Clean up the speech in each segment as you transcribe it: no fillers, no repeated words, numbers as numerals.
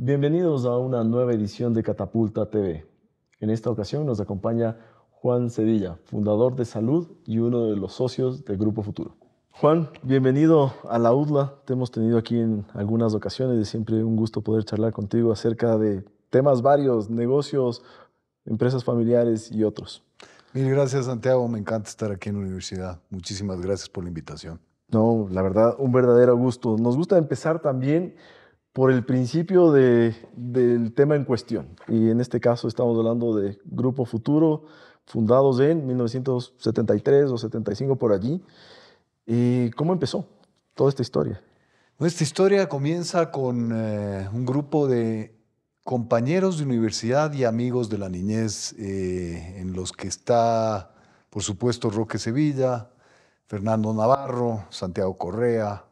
Bienvenidos a una nueva edición de Catapulta TV. En esta ocasión nos acompaña Juan Sevilla, fundador de Salud y uno de los socios de Grupo Futuro. Juan, bienvenido a la UDLA. Te hemos tenido aquí en algunas ocasiones y siempre un gusto poder charlar contigo acerca de temas varios, negocios, empresas familiares y otros. Mil gracias, Santiago. Me encanta estar aquí en la universidad. Muchísimas gracias por la invitación. No, la verdad, un verdadero gusto. Nos gusta empezar también por el principio del tema en cuestión. Y en este caso estamos hablando de Grupo Futuro, fundados en 1973 o 75 por allí. ¿Y cómo empezó toda esta historia? Nuestra historia comienza con un grupo de compañeros de universidad y amigos de la niñez, en los que está, por supuesto, Roque Sevilla, Fernando Navarro, Santiago Correa,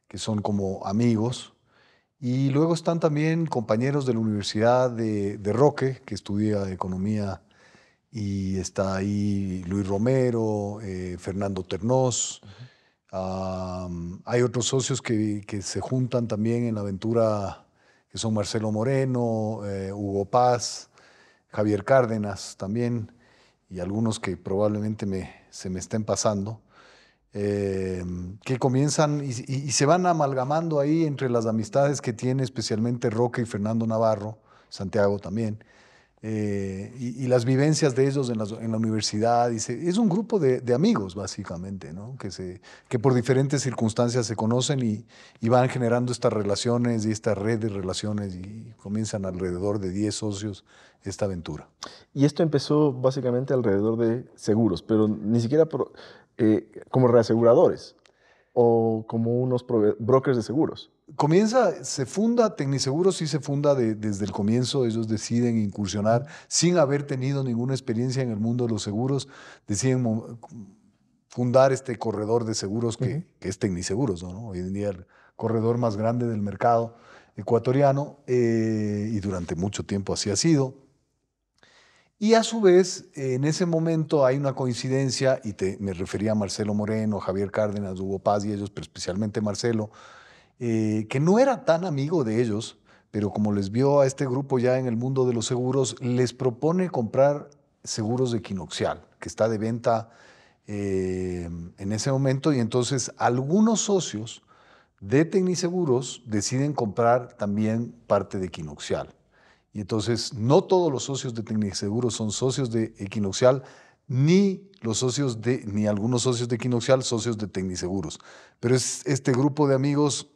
que son como amigos. Y luego están también compañeros de la Universidad de Roque, que estudia economía, y está ahí Luis Romero, Fernando Ternós. Hay otros socios que se juntan también en la aventura, que son Marcelo Moreno, Hugo Paz, Javier Cárdenas también, y algunos que probablemente se me estén pasando, que comienzan y se van amalgamando ahí entre las amistades que tiene especialmente Roque y Fernando Navarro, Santiago también, y las vivencias de ellos en la universidad. Es un grupo de amigos, básicamente, ¿no? Que por diferentes circunstancias se conocen y van generando estas relaciones y esta red de relaciones y comienzan alrededor de 10 socios esta aventura. Y esto empezó básicamente alrededor de seguros, pero ni siquiera como reaseguradores o como unos brokers de seguros. Se funda, Tecniseguros sí se funda desde el comienzo. Ellos deciden incursionar sin haber tenido ninguna experiencia en el mundo de los seguros, deciden fundar este corredor de seguros que es Tecniseguros, ¿no? Hoy en día el corredor más grande del mercado ecuatoriano, y durante mucho tiempo así ha sido. Y a su vez, en ese momento hay una coincidencia, y me refería a Marcelo Moreno, Javier Cárdenas, Hugo Paz y ellos, pero especialmente Marcelo, que no era tan amigo de ellos, pero como les vio a este grupo ya en el mundo de los seguros, les propone comprar seguros de Equinoxial, que está de venta en ese momento, y entonces algunos socios de Tecniseguros deciden comprar también parte de Equinoxial. Y entonces no todos los socios de Tecniseguros son socios de Equinoxial, ni algunos socios de Equinoxial socios de Tecniseguros. Pero es este grupo de amigos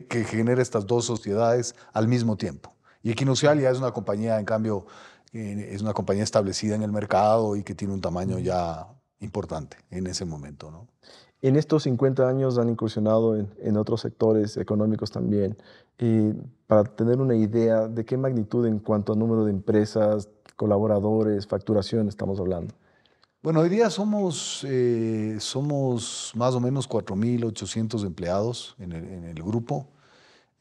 que genera estas dos sociedades al mismo tiempo. Y Equinoxial ya es una compañía, en cambio, es una compañía establecida en el mercado y que tiene un tamaño ya importante en ese momento, ¿no? En estos 50 años han incursionado en otros sectores económicos también. Para tener una idea de qué magnitud en cuanto a número de empresas, colaboradores, facturación estamos hablando. Bueno, hoy día somos más o menos 4.800 empleados en el grupo,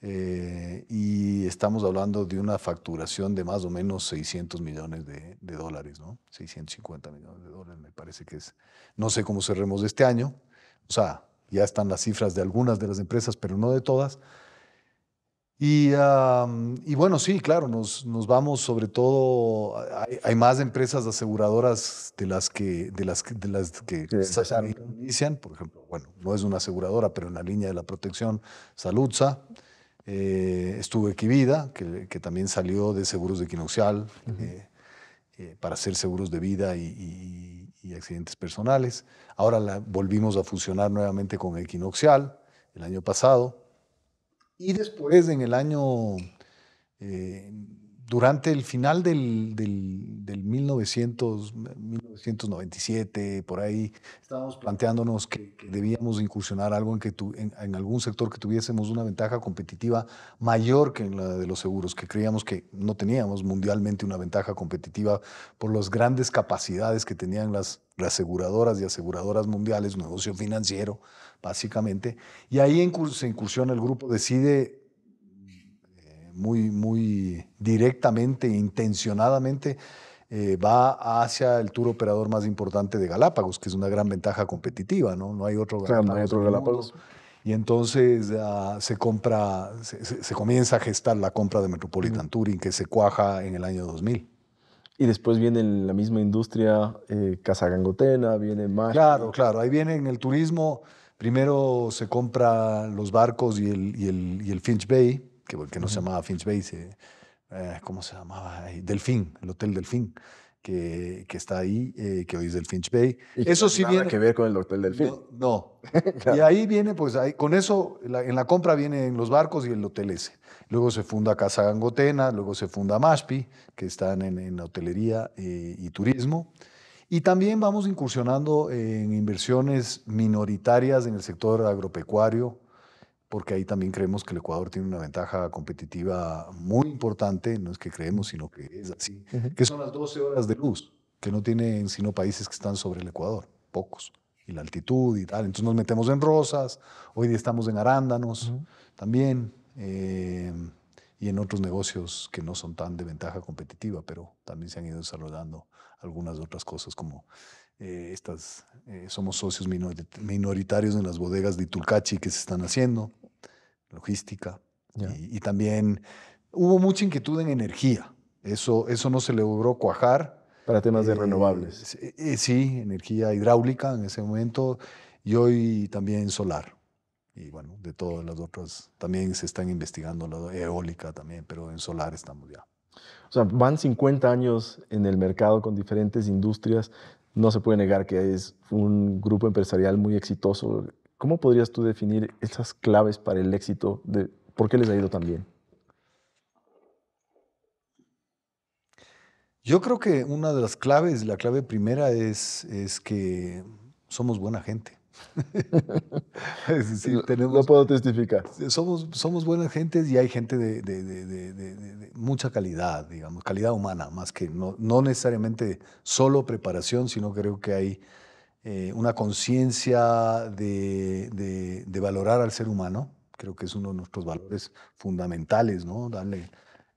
y estamos hablando de una facturación de más o menos 600 millones de dólares, ¿no? 650 millones de dólares me parece que es. No sé cómo cerremos este año. O sea, ya están las cifras de algunas de las empresas, pero no de todas. Y bueno, sí, claro, nos vamos sobre todo. Hay más empresas aseguradoras de las que Sí, empezaron. inician. Por ejemplo, bueno, no es una aseguradora, pero en la línea de la protección, Saludsa. Estuvo Equivida, que también salió de seguros de Equinoxial, para hacer seguros de vida y accidentes personales. Ahora volvimos a fusionar nuevamente con Equinoxial el año pasado. Y después, eh, durante el final del 1997, por ahí, estábamos planteándonos que debíamos incursionar algo en algún sector que tuviésemos una ventaja competitiva mayor que en la de los seguros, que creíamos que no teníamos mundialmente una ventaja competitiva por las grandes capacidades que tenían las aseguradoras y aseguradoras mundiales, un negocio financiero, básicamente. Y ahí se incursiona el grupo, decide muy directamente, intencionadamente, va hacia el tour operador más importante de Galápagos, que es una gran ventaja competitiva, ¿no? No hay otro Claro, no hay Galápagos otro en el mundo. Galápagos. Y entonces se comienza a gestar la compra de Ujú. Metropolitan Touring, que se cuaja en el año 2000. Y después viene en la misma industria Casa Gangotena, viene Claro, Mashpi. claro. Ahí viene en el turismo. Primero se compra los barcos y el Finch Bay, que no se Ujú. llamaba Finch Bay, ¿cómo se llamaba ahí? Delfín, el Hotel Delfín, que está ahí, que hoy es el Finch Bay. Y que no Eso es sí nada viene. que ver con el Hotel Delfín. No, no. Y Claro. ahí viene, pues ahí, con eso, en la compra vienen los barcos y el hotel ese. Luego se funda Casa Gangotena, luego se funda Mashpi, que están en la hotelería y turismo. Y también vamos incursionando en inversiones minoritarias en el sector agropecuario, porque ahí también creemos que el Ecuador tiene una ventaja competitiva muy importante, no es que creemos, sino que es así, Ujú. que son las 12 horas de luz, que no tienen sino países que están sobre el Ecuador, pocos, y la altitud y tal. Entonces nos metemos en rosas, hoy día estamos en arándanos Ujú. también, y en otros negocios que no son tan de ventaja competitiva, pero también se han ido desarrollando algunas otras cosas como somos socios minoritarios en las bodegas de Itulcachi que se están haciendo, logística, Ya. y también hubo mucha inquietud en energía. Eso no se logró cuajar. Para temas de renovables. Sí, energía hidráulica en ese momento y hoy también solar. Y bueno, de todas las otras, también se están investigando la eólica también, pero en solar estamos ya. O sea, van 50 años en el mercado con diferentes industrias. No se puede negar que es un grupo empresarial muy exitoso. ¿Cómo podrías tú definir esas claves para el éxito de por qué les ha ido tan bien? Yo creo que una de las claves, la clave primera es que somos buena gente. Es decir, Lo puedo testificar. somos buenas gentes y hay gente de mucha calidad, digamos, calidad humana, más que no necesariamente solo preparación, sino creo que hay una conciencia de valorar al ser humano. Creo que es uno de nuestros valores fundamentales, ¿no? Darle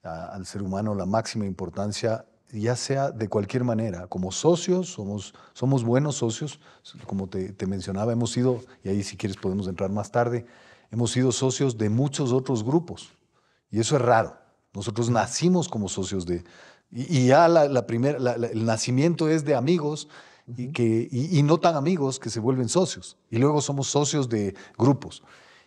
al ser humano la máxima importancia, ya sea de cualquier manera. Como socios, somos buenos socios. Como te mencionaba, hemos sido, y ahí si quieres podemos entrar más tarde, hemos sido socios de muchos otros grupos. Y eso es raro. Nosotros Ujú. nacimos como socios y ya el nacimiento es de amigos Ujú. y no tan amigos que se vuelven socios. Y luego somos socios de grupos.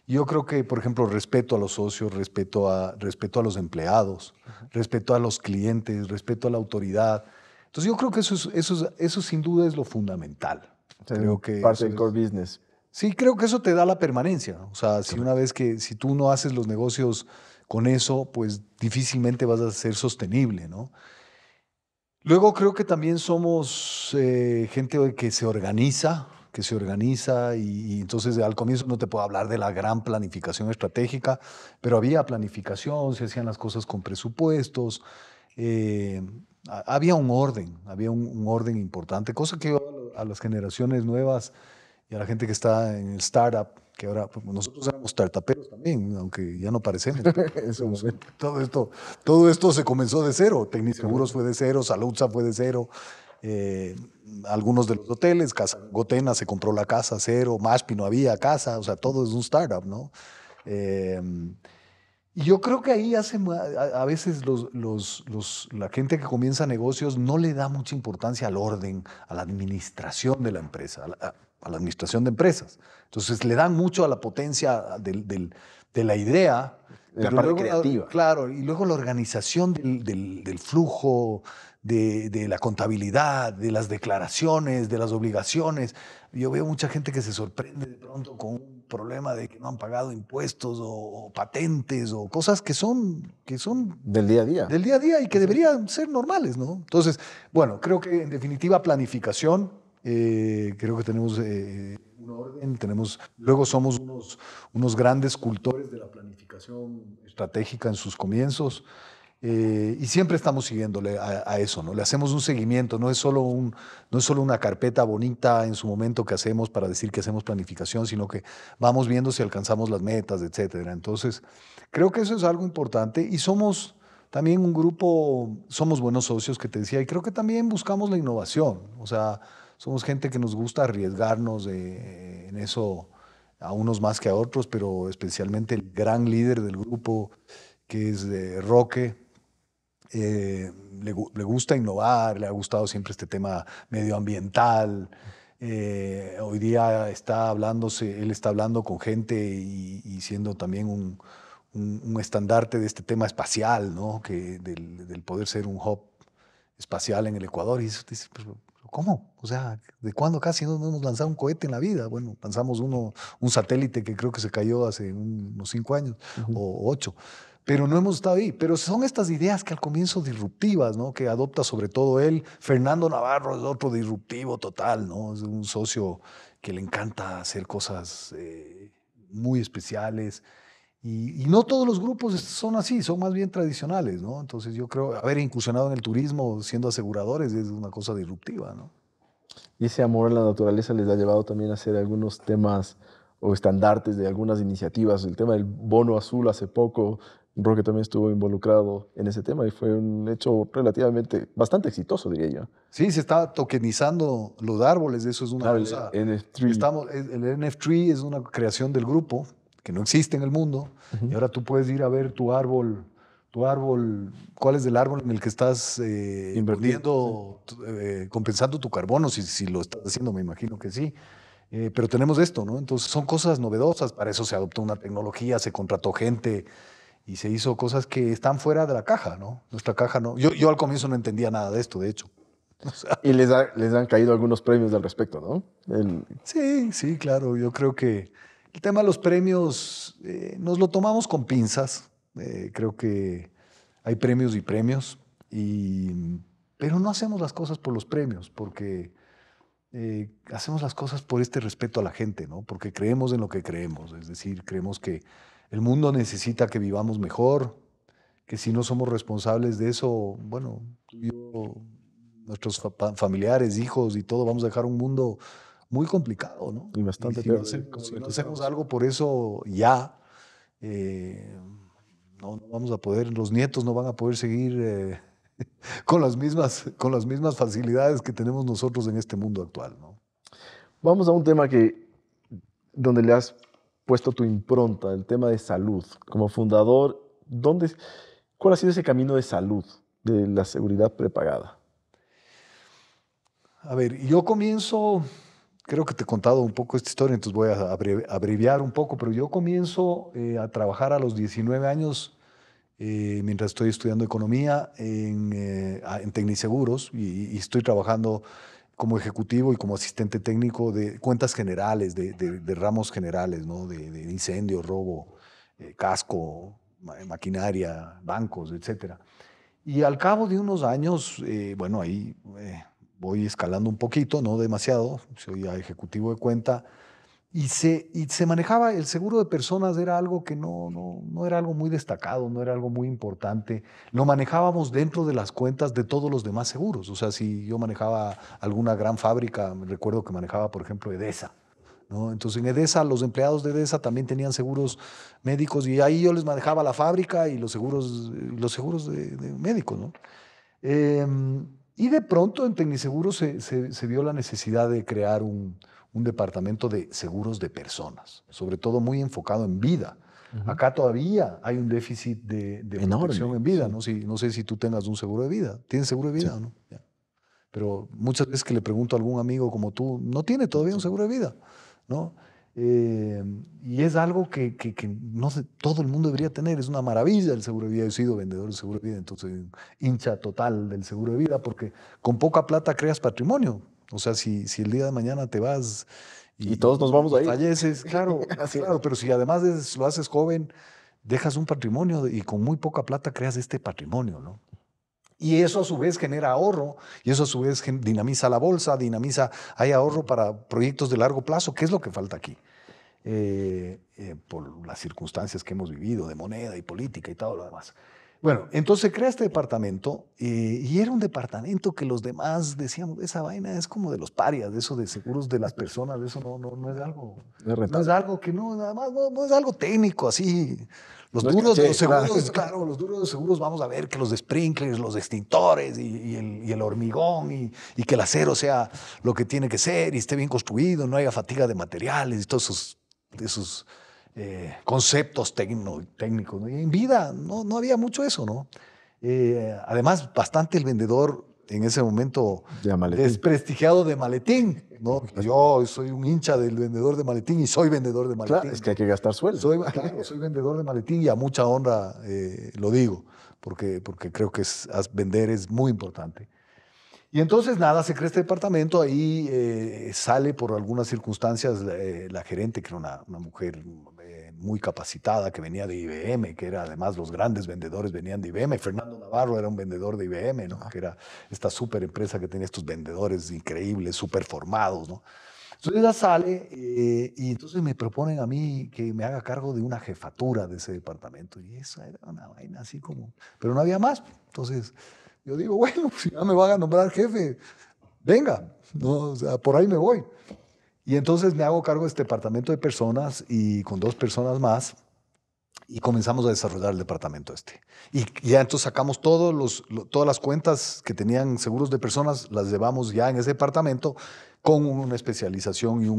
Y yo creo que, por ejemplo, respeto a los socios, respeto a los empleados, respeto a los clientes, respeto a la autoridad. Entonces yo creo que eso sin duda es lo fundamental. O sea, Creo que parte eso del core es. business. Sí, creo que eso te da la permanencia. O sea, Correcto. si tú no haces los negocios con eso, pues difícilmente vas a ser sostenible, ¿no? Luego creo que también somos gente que se organiza y entonces al comienzo no te puedo hablar de la gran planificación estratégica, pero había planificación, se hacían las cosas con presupuestos, eh, había un orden importante, cosa que yo a las generaciones nuevas y a la gente que está en el startup, que ahora pues, nosotros éramos startuperos también, aunque ya no parecemos, pero En su momento. todo esto se comenzó de cero. Tecniseguros Correcto. fue de cero, Saludza fue de cero, eh, algunos de los hoteles, Casa Gotena se compró la casa cero, Mashpi no había casa, o sea, todo es un startup, ¿no? Eh, y yo creo que ahí a veces la gente que comienza negocios no le da mucha importancia al orden, a la administración de la empresa, a la administración de empresas. Entonces le dan mucho a la potencia de la idea, La pero parte luego, creativa. claro, y luego la organización del flujo, de la contabilidad, de las declaraciones, de las obligaciones. Yo veo mucha gente que se sorprende de pronto con un problema de que no han pagado impuestos o patentes o cosas que son Del día a día. del día a día y que Así es. deberían ser normales, ¿no? Entonces, bueno, creo que en definitiva planificación, creo que tenemos un orden, luego somos unos grandes cultores de la planificación estratégica en sus comienzos. Y siempre estamos siguiéndole a eso, ¿no? Le hacemos un seguimiento, no es solo una carpeta bonita en su momento que hacemos para decir que hacemos planificación, sino que vamos viendo si alcanzamos las metas, etcétera. Entonces, creo que eso es algo importante y somos también un grupo, somos buenos socios que te decía, y creo que también buscamos la innovación, o sea, somos gente que nos gusta arriesgarnos en eso, a unos más que a otros, pero especialmente el gran líder del grupo, que es Roque. Le gusta innovar, le ha gustado siempre este tema medioambiental. Hoy día él está hablando con gente y siendo también un estandarte de este tema espacial, ¿no? Del poder ser un hub espacial en el Ecuador. Y dices, pero ¿cómo? O sea, ¿de cuándo casi no hemos lanzado un cohete en la vida? Bueno, lanzamos un satélite que creo que se cayó hace unos 5 años o 8. Pero no hemos estado ahí. Pero son estas ideas que al comienzo disruptivas, ¿no? Que adopta sobre todo él. Fernando Navarro es otro disruptivo total, ¿no? Es un socio que le encanta hacer cosas muy especiales. Y no todos los grupos son así, son más bien tradicionales, ¿no? Entonces yo creo, haber incursionado en el turismo siendo aseguradores es una cosa disruptiva, ¿no? Y ese amor a la naturaleza les ha llevado también a hacer algunos temas o estandartes de algunas iniciativas. El tema del bono azul hace poco, Roque también estuvo involucrado en ese tema y fue un hecho relativamente, bastante exitoso, diría yo. Sí, se está tokenizando los árboles, eso es una Claro, cosa. el NFT. El NFT es una creación del grupo que no existe en el mundo y ahora tú puedes ir a ver tu árbol, cuál es el árbol en el que estás Invertido, compensando tu carbono, si lo estás haciendo, me imagino que sí. Pero tenemos esto, ¿no? Entonces son cosas novedosas, para eso se adoptó una tecnología, se contrató gente y se hizo cosas que están fuera de la caja, ¿no? Nuestra caja no. Yo al comienzo no entendía nada de esto, de hecho. O sea, y les han caído algunos premios al respecto, ¿no? sí, sí, claro. Yo creo que el tema de los premios nos lo tomamos con pinzas. Creo que hay premios y premios, pero no hacemos las cosas por los premios, porque hacemos las cosas por este respeto a la gente, ¿no? Porque creemos en lo que creemos. Es decir, creemos que el mundo necesita que vivamos mejor, que si no somos responsables de eso, bueno, tú y yo, nuestros familiares, hijos y todo, vamos a dejar un mundo muy complicado, ¿no? Y Y bastante si no peor de hacemos, cómo si lo no hacemos empezamos. algo por eso ya, eh, no vamos a poder, los nietos no van a poder seguir con las mismas facilidades que tenemos nosotros en este mundo actual, ¿no? Vamos a un tema donde le has puesto tu impronta, el tema de salud. Como fundador, ¿cuál ha sido ese camino de salud de la seguridad prepagada? A ver, yo comienzo, creo que te he contado un poco esta historia, entonces voy a abreviar un poco, pero yo comienzo a trabajar a los 19 años mientras estoy estudiando economía en Tecniseguros y estoy trabajando como ejecutivo y como asistente técnico de cuentas generales, de ramos generales, ¿no? De incendio, robo, casco, maquinaria, bancos, etcétera. Y al cabo de unos años, bueno, ahí voy escalando un poquito, no demasiado, soy ya ejecutivo de cuenta, y se manejaba, el seguro de personas era algo que no era algo muy destacado, no era algo muy importante. Lo manejábamos dentro de las cuentas de todos los demás seguros. O sea, si yo manejaba alguna gran fábrica, me recuerdo que manejaba, por ejemplo, Edesa, ¿no? Entonces en Edesa, los empleados de Edesa también tenían seguros médicos y ahí yo les manejaba la fábrica y los seguros de médicos, ¿no? Y de pronto en Tecniseguro se vio la necesidad de crear un departamento de seguros de personas, sobre todo muy enfocado en vida. Ujú. Acá todavía hay un déficit de protección Enorme, en vida, sí. ¿no? No sé si tú tengas un seguro de vida. ¿Tienes seguro de Sí. vida o no? Ya. Pero muchas veces que le pregunto a algún amigo como tú, no tiene todavía un seguro de vida, ¿no? Eh, y es algo que no sé, todo el mundo debería tener. Es una maravilla el seguro de vida. Yo he sido vendedor de seguro de vida, entonces hincha total del seguro de vida, porque con poca plata creas patrimonio. O sea, si el día de mañana te vas Y todos nos vamos y a ir. falleces, claro, Así claro, es. pero si además lo haces joven, dejas un patrimonio y con muy poca plata creas este patrimonio, ¿no? Y eso a su vez genera ahorro, y eso a su vez dinamiza la bolsa, hay ahorro para proyectos de largo plazo, que es lo que falta aquí, por las circunstancias que hemos vivido de moneda y política y todo lo demás. Bueno, entonces crea este departamento y era un departamento que los demás decíamos, esa vaina es como de los parias, de eso de seguros de las personas, de eso no es algo, No es no es rentable. algo que no, nada más, no es algo técnico así. Los No es duros de los caché, claro. seguros, claro, los duros de los seguros, vamos a ver que los de sprinklers, los extintores y el hormigón y que el acero sea lo que tiene que ser y esté bien construido, no haya fatiga de materiales y todos esos conceptos técnicos, ¿no? Y en vida no había mucho eso, ¿no? Además, bastante el vendedor en ese momento desprestigiado de maletín, ¿no? Yo soy un hincha del vendedor de maletín y soy vendedor de maletín. Claro, es que hay que gastar sueldo. Soy vendedor de maletín y a mucha honra lo digo, porque creo que vender es muy importante. Y entonces, nada, se crea este departamento, ahí sale por algunas circunstancias la gerente, que era una mujer muy capacitada, que venía de IBM, que era además los grandes vendedores venían de IBM. Fernando Navarro era un vendedor de IBM, ¿no? Que era esta súper empresa que tenía estos vendedores increíbles, súper formados, ¿no? Entonces ella sale y entonces me proponen a mí que me haga cargo de una jefatura de ese departamento. Y eso era una vaina así como... Pero no había más. Entonces yo digo, bueno, si ya me van a nombrar jefe, venga, ¿no? O sea, por ahí me voy. Y entonces me hago cargo de este departamento de personas y con 2 personas más y comenzamos a desarrollar el departamento este. Y ya entonces sacamos todas las cuentas que tenían seguros de personas, las llevamos ya en ese departamento con una especialización y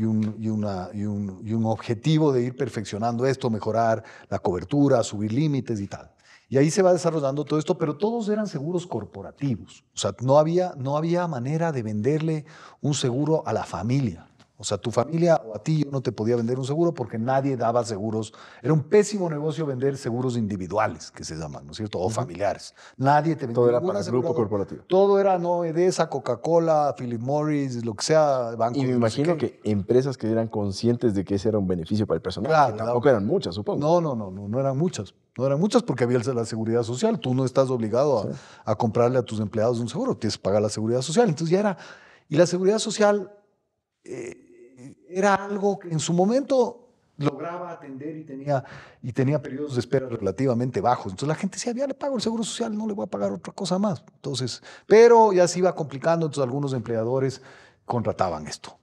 un objetivo de ir perfeccionando esto, mejorar la cobertura, subir límites y tal. Y ahí se va desarrollando todo esto, pero todos eran seguros corporativos. O sea, no había manera de venderle un seguro a la familia. O sea, tu familia o a ti yo no te podía vender un seguro porque nadie daba seguros. Era un pésimo negocio vender seguros individuales, que se llaman, ¿no es cierto? O familiares. Nadie te vendía. Todo era para el grupo corporativo. Todo era, no, Edesa, Coca-Cola, Philip Morris, lo que sea, banco. Y me imagino que empresas que eran conscientes de que ese era un beneficio para el personal, claro, que tampoco eran muchas, supongo. No eran muchas. No eran muchas porque había la seguridad social. Tú no estás obligado a comprarle a tus empleados un seguro, tienes que pagar la seguridad social. Entonces ya era... Y la seguridad social... era algo que en su momento lograba atender y tenía periodos de espera relativamente bajos. Entonces la gente decía, ya le pago el seguro social, no le voy a pagar otra cosa más. Entonces, pero ya se iba complicando, entonces algunos empleadores contrataban esto.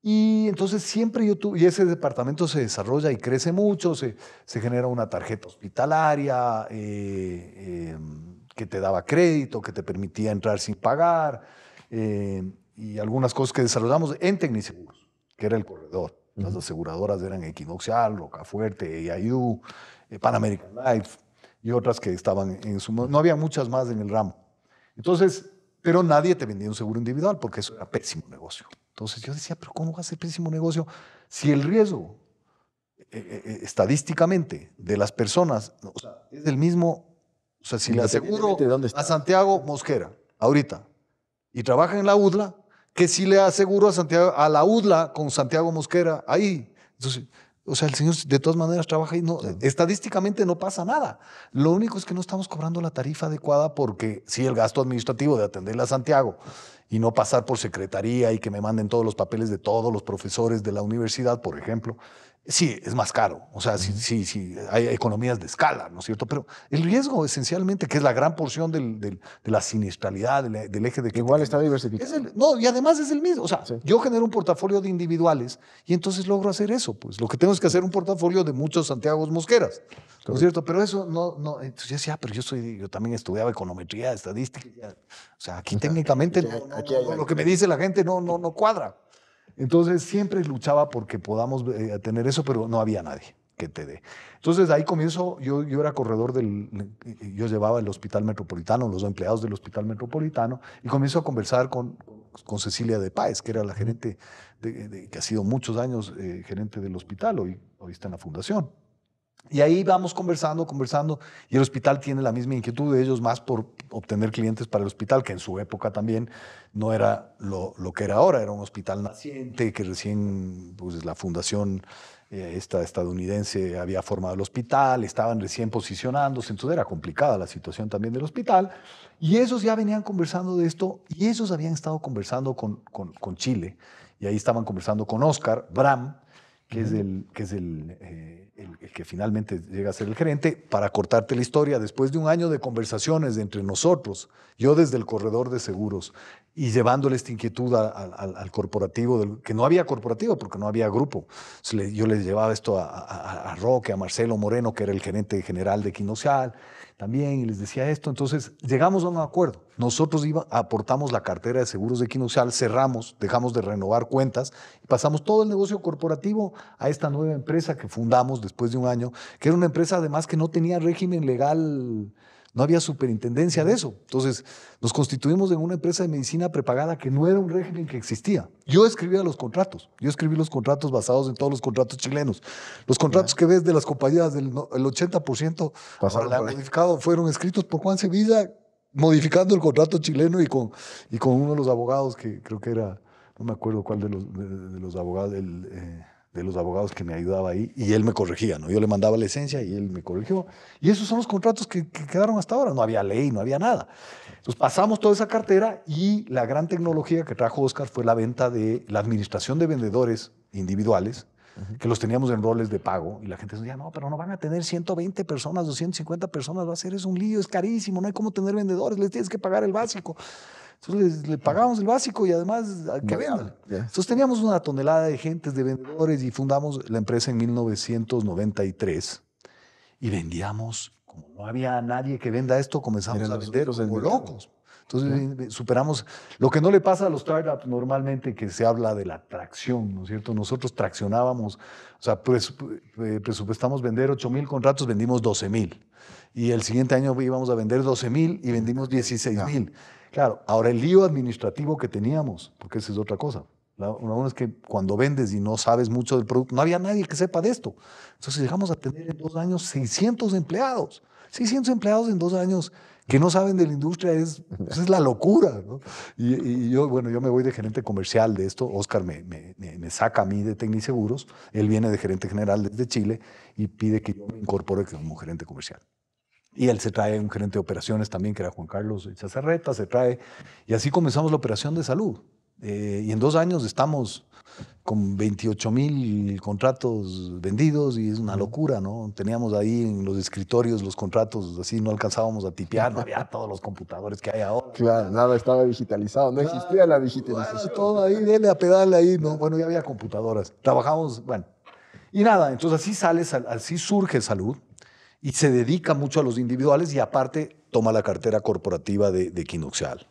Y entonces siempre y ese departamento se desarrolla y crece mucho, se genera una tarjeta hospitalaria que te daba crédito, que te permitía entrar sin pagar, y algunas cosas que desarrollamos en Tecniseguros, que era el corredor. Las aseguradoras eran Equinoxial, Rocafuerte, EIU, Pan American Life y otras que estaban no había muchas más en el ramo. Entonces, pero nadie te vendía un seguro individual porque eso era pésimo negocio. Entonces yo decía, pero ¿cómo va a ser pésimo negocio si el riesgo estadísticamente de las personas, o sea, es el mismo? O sea, si le aseguro a Santiago Mosquera ahorita y trabaja en la UDLA, que si le aseguro a la UDLA con Santiago Mosquera ahí. Entonces, o sea, el señor de todas maneras trabaja ahí. No, estadísticamente no pasa nada. Lo único es que no estamos cobrando la tarifa adecuada porque sí, el gasto administrativo de atenderle a Santiago y no pasar por secretaría y que me manden todos los papeles de todos los profesores de la universidad, por ejemplo, sí, es más caro. O sea, sí, hay economías de escala, ¿no es cierto? Pero el riesgo, esencialmente, que es la gran porción de la siniestralidad, del eje de... Igual está diversificado. No, y además es el mismo. O sea, yo genero un portafolio de individuales y entonces logro hacer eso. Pues lo que tengo es que hacer un portafolio de muchos Santiagos Mosqueras, ¿no es cierto? Pero eso no. Entonces yo decía, pero yo también estudiaba econometría, estadística. O sea, aquí técnicamente lo que me dice la gente no cuadra. Entonces siempre luchaba porque podamos tener eso, pero no había nadie que te dé. Entonces ahí comienzo, yo era corredor yo llevaba el Hospital Metropolitano, los empleados del Hospital Metropolitano, y comienzo a conversar con Cecilia de Páez, que era la gerente, que ha sido muchos años gerente del hospital, hoy está en la fundación. Y ahí vamos conversando, y el hospital tiene la misma inquietud de ellos, más por obtener clientes para el hospital, que en su época también no era lo que era ahora, era un hospital naciente, que recién pues, la fundación esta estadounidense había formado el hospital, estaban recién posicionándose, entonces era complicada la situación también del hospital, y ellos ya venían conversando de esto, y ellos habían estado conversando con Chile, y ahí estaban conversando con Oscar Bram, que es el que finalmente llega a ser el gerente. Para cortarte la historia, después de un año de conversaciones entre nosotros, yo desde el corredor de seguros y llevándole esta inquietud al corporativo, que no había corporativo porque no había grupo. Yo les llevaba esto a Roque, a Marcelo Moreno, que era el gerente general de Equinoxial, también y les decía esto. Entonces llegamos a un acuerdo. Nosotros aportamos la cartera de seguros de Equinoccial, cerramos, dejamos de renovar cuentas y pasamos todo el negocio corporativo a esta nueva empresa que fundamos después de un año, que era una empresa además que no tenía régimen legal. No había superintendencia de eso. Entonces, nos constituimos en una empresa de medicina prepagada que no era un régimen que existía. Yo escribía los contratos. Yo escribí los contratos basados en todos los contratos chilenos. Los contratos que ves de las compañías, el 80%, ahora le han modificado, fueron escritos por Juan Sevilla, modificando el contrato chileno y con uno de los abogados que creo que era, no me acuerdo cuál de los abogados, de los abogados que me ayudaba ahí, y él me corregía, ¿no? Yo le mandaba la esencia y él me corrigió. Y esos son los contratos que quedaron hasta ahora. No había ley, no había nada. Entonces pasamos toda esa cartera y la gran tecnología que trajo Oscar fue la venta de la administración de vendedores individuales, que los teníamos en roles de pago, y la gente decía, no, pero no van a tener 120 personas, 250 personas, va a ser, es un lío, es carísimo, no hay cómo tener vendedores, les tienes que pagar el básico. Entonces le pagamos el básico y además que vendan. Entonces teníamos una tonelada de gentes, de vendedores, y fundamos la empresa en 1993 y vendíamos, como no había nadie que venda esto, comenzamos a vender como locos. Entonces superamos lo que no le pasa a los startups normalmente, que se habla de la tracción, ¿no es cierto? Nosotros traccionábamos, o sea, presupuestamos vender 8,000 contratos, vendimos 12,000. Y el siguiente año íbamos a vender 12,000 y vendimos 16,000. Claro, ahora el lío administrativo que teníamos, porque esa es otra cosa. Una es que cuando vendes y no sabes mucho del producto, no había nadie que sepa de esto. Entonces llegamos a tener en 2 años 600 empleados. 600 empleados en 2 años que no saben de la industria es la locura, ¿no? Y yo, bueno, yo me voy de gerente comercial de esto. Oscar me saca a mí de Tecniseguros. Él viene de gerente general desde Chile y pide que yo me incorpore como gerente comercial. Y él se trae un gerente de operaciones también, que era Juan Carlos Chazarreta, se trae. Y así comenzamos la operación de salud. Y en 2 años estamos con 28,000 contratos vendidos y es una locura, ¿no? Teníamos ahí en los escritorios los contratos, así no alcanzábamos a tipear, no había todos los computadores que hay ahora. Claro, nada estaba digitalizado, no existía la digitalización. Bueno, todo ahí, dele a pedal ahí, ¿no? Bueno, ya había computadoras. Trabajamos, bueno. Y nada, entonces así surge salud. Y se dedica mucho a los individuales y aparte toma la cartera corporativa de Equinoccial.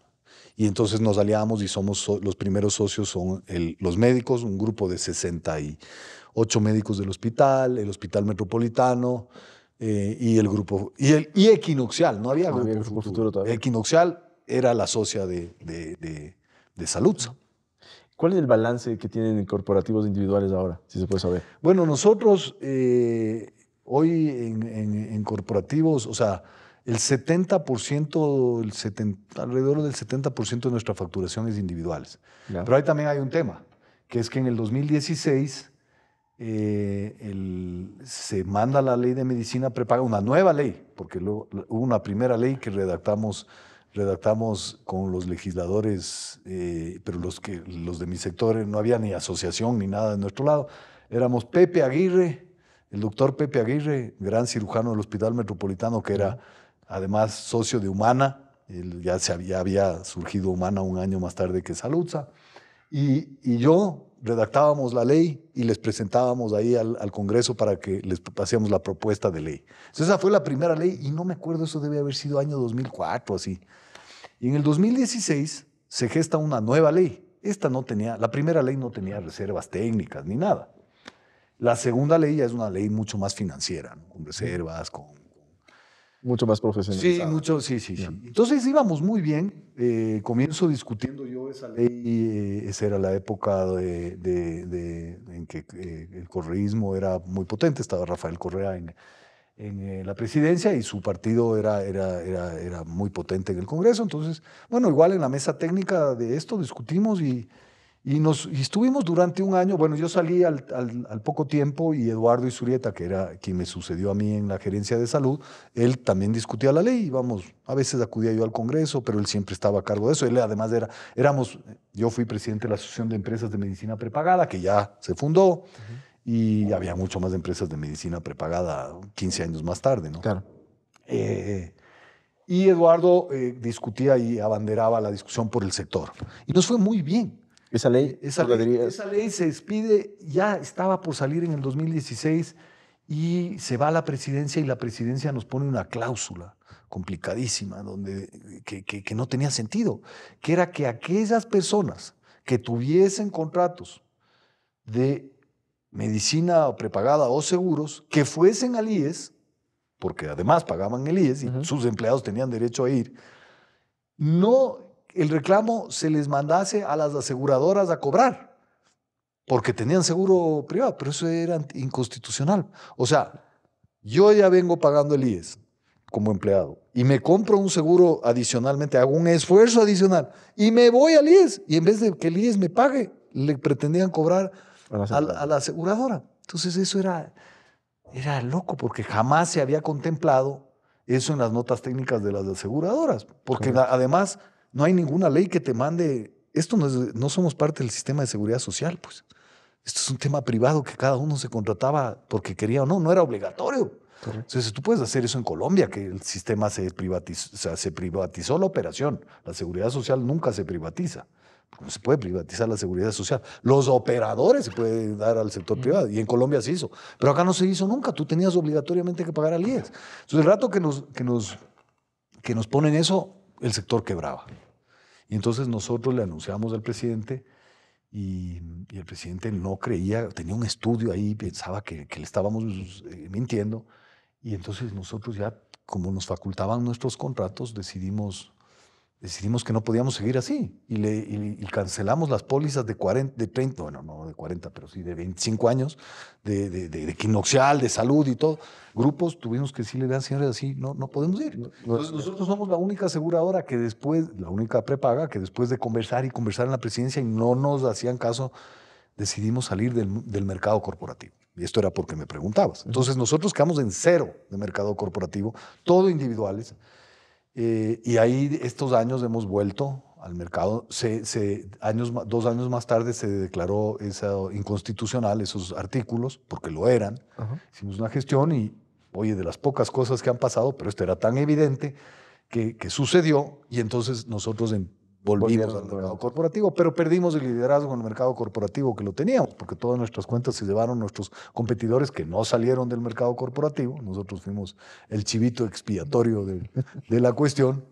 Y entonces nos aliamos y somos los primeros socios son los médicos, un grupo de 68 médicos del hospital, el Hospital Metropolitano y el grupo, y Equinoccial, no había grupo Futuro todavía. Equinoccial era la socia de Saludza. ¿Cuál es el balance que tienen corporativos individuales ahora, si se puede saber? Bueno, nosotros hoy en corporativos, o sea, el 70%, alrededor del 70% de nuestra facturación es individuales. Ya. Pero ahí también hay un tema, que es que en el 2016 se manda la ley de medicina prepaga, una nueva ley, porque luego, hubo una primera ley que redactamos con los legisladores, pero los de mi sector no había ni asociación ni nada de nuestro lado. Éramos Pepe Aguirre, el doctor Pepe Aguirre, gran cirujano del Hospital Metropolitano, que era además socio de Humana. Él ya había surgido Humana un año más tarde que Saludza. Y yo redactábamos la ley y les presentábamos ahí al Congreso para que les hacíamos la propuesta de ley. Entonces esa fue la primera ley y no me acuerdo, eso debe haber sido año 2004, así. Y en el 2016 se gesta una nueva ley. La primera ley no tenía reservas técnicas ni nada. La segunda ley ya es una ley mucho más financiera, ¿no? Con reservas, mucho más profesionalizada. Sí. Entonces íbamos muy bien. Comienzo discutiendo yo esa ley. Esa era la época en que el correísmo era muy potente. Estaba Rafael Correa en la presidencia y su partido era muy potente en el Congreso. Entonces, bueno, igual en la mesa técnica de esto discutimos y estuvimos durante un año. Bueno, yo salí al poco tiempo y Eduardo Isurieta, que era quien me sucedió a mí en la gerencia de salud, él también discutía la ley. A veces acudía yo al Congreso, pero él siempre estaba a cargo de eso. Él además yo fui presidente de la Asociación de Empresas de Medicina Prepagada, que ya se fundó, y había mucho más empresas de medicina prepagada 15 años más tarde, ¿no? Claro. Y Eduardo discutía y abanderaba la discusión por el sector. Y nos fue muy bien. Esa ley se expide, ya estaba por salir en el 2016 y se va a la presidencia y la presidencia nos pone una cláusula complicadísima que no tenía sentido, que era que aquellas personas que tuviesen contratos de medicina prepagada o seguros, que fuesen al IES, porque además pagaban el IES y sus empleados tenían derecho a ir, no el reclamo se les mandase a las aseguradoras a cobrar, porque tenían seguro privado, pero eso era inconstitucional. O sea, yo ya vengo pagando el IES como empleado y me compro un seguro adicionalmente, hago un esfuerzo adicional y me voy al IES y en vez de que el IES me pague, le pretendían cobrar a la aseguradora. Entonces eso era loco porque jamás se había contemplado eso en las notas técnicas de las aseguradoras, porque además no hay ninguna ley que te mande, esto no somos parte del sistema de seguridad social, pues. Esto es un tema privado que cada uno se contrataba porque quería o no, no era obligatorio. Correcto. Entonces tú puedes hacer eso en Colombia, que el sistema se privatizó, o sea, se privatizó la operación. La seguridad social nunca se privatiza. No se puede privatizar la seguridad social. Los operadores se pueden dar al sector privado y en Colombia se hizo. Pero acá no se hizo nunca. Tú tenías obligatoriamente que pagar al IES. Entonces el rato que nos ponen eso, el sector quebraba. Y entonces nosotros le anunciamos al presidente y el presidente no creía, tenía un estudio ahí, pensaba que le estábamos mintiendo. Y entonces nosotros ya, como nos facultaban nuestros contratos, decidimos que no podíamos seguir así y cancelamos las pólizas de 40, de 30, bueno, no de 40, pero sí de 25 años, de equinoccial, de salud y todo. Grupos tuvimos que decirle a las señores así, no podemos ir. Entonces nosotros somos la única aseguradora que después, la única prepaga, que después de conversar y conversar en la presidencia y no nos hacían caso, decidimos salir del mercado corporativo. Y esto era porque me preguntabas. Entonces nosotros quedamos en cero de mercado corporativo, todo individuales. Y ahí estos años hemos vuelto al mercado. 2 años más tarde se declaró eso inconstitucional, esos artículos, porque lo eran. Hicimos una gestión y, oye, de las pocas cosas que han pasado, pero esto era tan evidente que sucedió y entonces nosotros volvimos al mercado corporativo, pero perdimos el liderazgo en el mercado corporativo que lo teníamos, porque todas nuestras cuentas se llevaron nuestros competidores que no salieron del mercado corporativo. Nosotros fuimos el chivito expiatorio de la cuestión.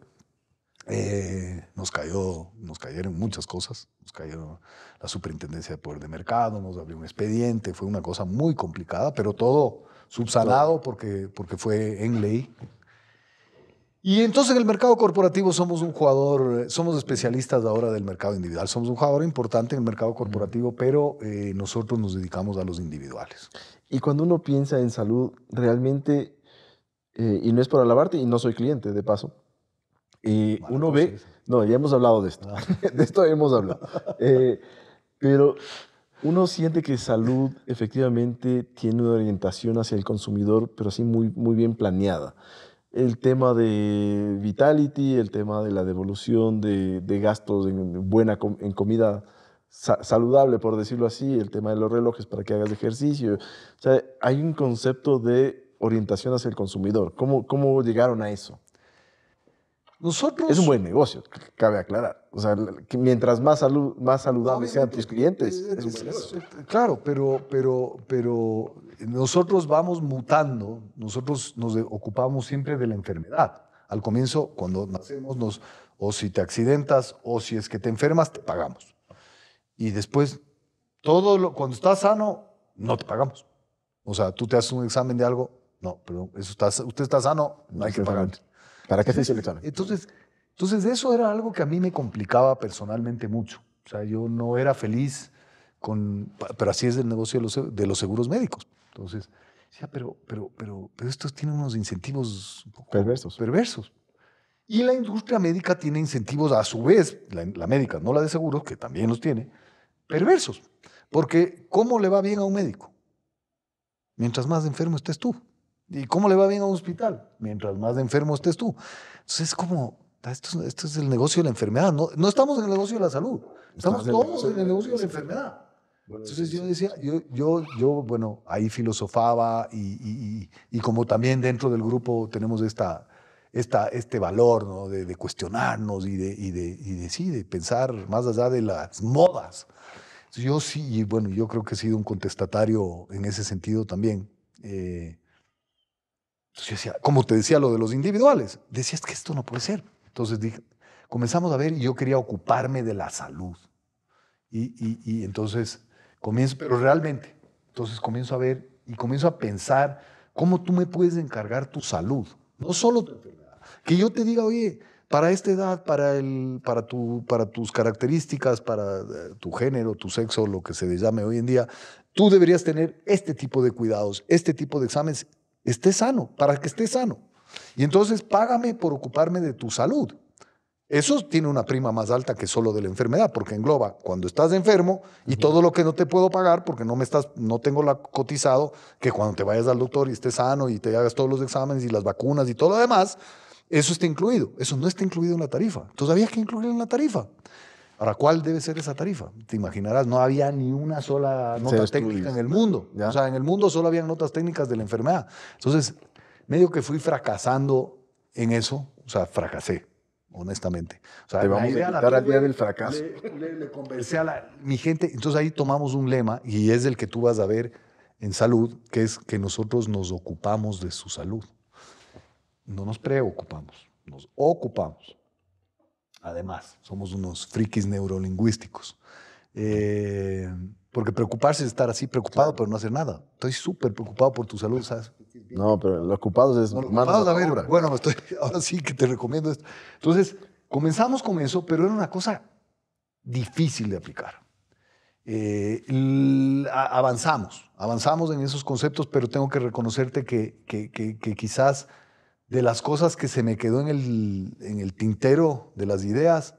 Nos cayeron muchas cosas. Nos cayó la Superintendencia de Poder de Mercado, nos abrió un expediente. Fue una cosa muy complicada, pero todo subsanado porque fue en ley. Y entonces en el mercado corporativo somos un jugador, somos especialistas ahora del mercado individual. Somos un jugador importante en el mercado corporativo, pero nosotros nos dedicamos a los individuales. Y cuando uno piensa en salud, realmente, y no es por alabarte, y no soy cliente, de paso, uno ve, no, ya hemos hablado de esto, de esto hemos hablado, pero uno siente que salud efectivamente tiene una orientación hacia el consumidor, pero así muy, muy bien planeada. El tema de Vitality, el tema de la devolución de gastos en comida saludable, por decirlo así, el tema de los relojes para que hagas ejercicio. O sea, hay un concepto de orientación hacia el consumidor. ¿Cómo llegaron a eso? Nosotros... Es un buen negocio, cabe aclarar. O sea, que mientras más saludables sean tus clientes, es un buen negocio. Claro, pero nosotros vamos mutando, nosotros nos ocupamos siempre de la enfermedad. Al comienzo, cuando nacemos, o si te accidentas o si es que te enfermas, te pagamos. Y después, cuando estás sano, no te pagamos. O sea, tú te haces un examen de algo, no, pero usted está sano, no hay que pagar. ¿Para qué se hizo el examen? Entonces, eso era algo que a mí me complicaba personalmente mucho. O sea, yo no era feliz pero así es el negocio de los seguros médicos. Entonces, decía, pero estos tienen unos incentivos un poco perversos. Y la industria médica tiene incentivos a su vez, la médica, no la de seguros, que también los tiene, perversos. Porque ¿cómo le va bien a un médico? Mientras más enfermo estés tú. ¿Y cómo le va bien a un hospital? Mientras más enfermo estés tú. Entonces es como, esto es el negocio de la enfermedad. No estamos en el negocio de la salud. Estamos todos en el negocio de la enfermedad. Entonces yo decía, bueno, ahí filosofaba y como también dentro del grupo tenemos este valor, ¿no? de cuestionarnos y de pensar más allá de las modas. Yo sí, y bueno, yo creo que he sido un contestatario en ese sentido también. Entonces yo decía, como te decía lo de los individuales, decías que esto no puede ser. Entonces dije, comenzamos a ver y yo quería ocuparme de la salud. Y entonces comienzo, pero realmente, entonces comienzo a ver y comienzo a pensar cómo tú me puedes encargar tu salud, no solo tu enfermedad. Que yo te diga, oye, para esta edad, para tus características, para tu género, tu sexo, lo que se le llame hoy en día, tú deberías tener este tipo de cuidados, este tipo de exámenes, estés sano, para que estés sano. Y entonces págame por ocuparme de tu salud. Eso tiene una prima más alta que solo de la enfermedad, porque engloba cuando estás enfermo y todo lo que no te puedo pagar porque no tengo la cotizado, que cuando te vayas al doctor y estés sano y te hagas todos los exámenes y las vacunas y todo lo demás, eso está incluido. Eso no está incluido en la tarifa. Entonces había que incluirlo en la tarifa. Ahora, ¿cuál debe ser esa tarifa? Te imaginarás, no había ni una sola nota técnica en el mundo. ¿Ya? O sea, en el mundo solo habían notas técnicas de la enfermedad. Entonces, medio que fui fracasando en eso, o sea, fracasé, honestamente. O sea, te vamos a invitar al día del fracaso. Le conversé a mi gente, entonces ahí tomamos un lema, y es el que tú vas a ver en salud, que es que nosotros nos ocupamos de su salud. No nos preocupamos, nos ocupamos. Además, somos unos frikis neurolingüísticos. Porque preocuparse es estar así preocupado, pero no hacer nada. Estoy súper preocupado por tu salud, ¿sabes? No, pero lo ocupados es no, manos a la obra. Bueno, ahora sí que te recomiendo esto. Entonces, comenzamos con eso, pero era una cosa difícil de aplicar. Avanzamos en esos conceptos, pero tengo que reconocerte que quizás de las cosas que se me quedó en el tintero de las ideas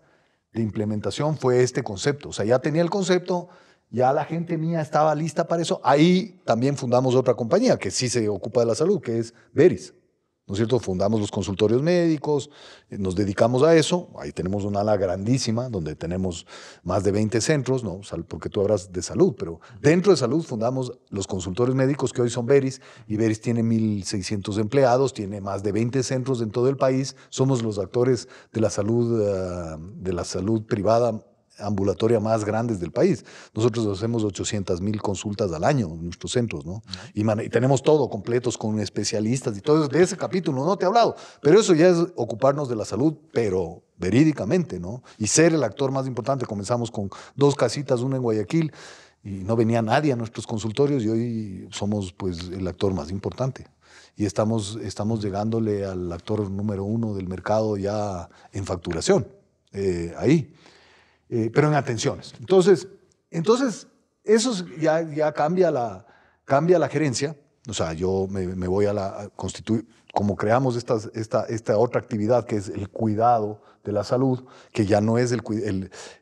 de implementación fue este concepto. O sea, ya tenía el concepto, ya la gente mía estaba lista para eso. Ahí también fundamos otra compañía que sí se ocupa de la salud, que es Veris. ¿No es cierto? Fundamos los consultorios médicos, nos dedicamos a eso. Ahí tenemos una ala grandísima donde tenemos más de 20 centros, ¿no? Porque tú hablas de salud, pero dentro de salud fundamos los consultorios médicos que hoy son Veris, y Veris tiene 1,600 empleados, tiene más de 20 centros en todo el país. Somos los actores de la salud privada ambulatoria más grandes del país. Nosotros hacemos 800,000 consultas al año en nuestros centros, ¿no? Y tenemos todo completos con especialistas y todo eso. De ese capítulo no te he hablado, pero eso ya es ocuparnos de la salud, pero verídicamente, ¿no? Y ser el actor más importante. Comenzamos con 2 casitas, una en Guayaquil, y no venía nadie a nuestros consultorios, y hoy somos pues el actor más importante. Y estamos llegándole al actor número 1 del mercado ya en facturación, ahí. Pero en atenciones. Entonces eso ya cambia la gerencia. O sea, yo me voy a constituir, como creamos esta otra actividad que es el cuidado de la salud, que ya no es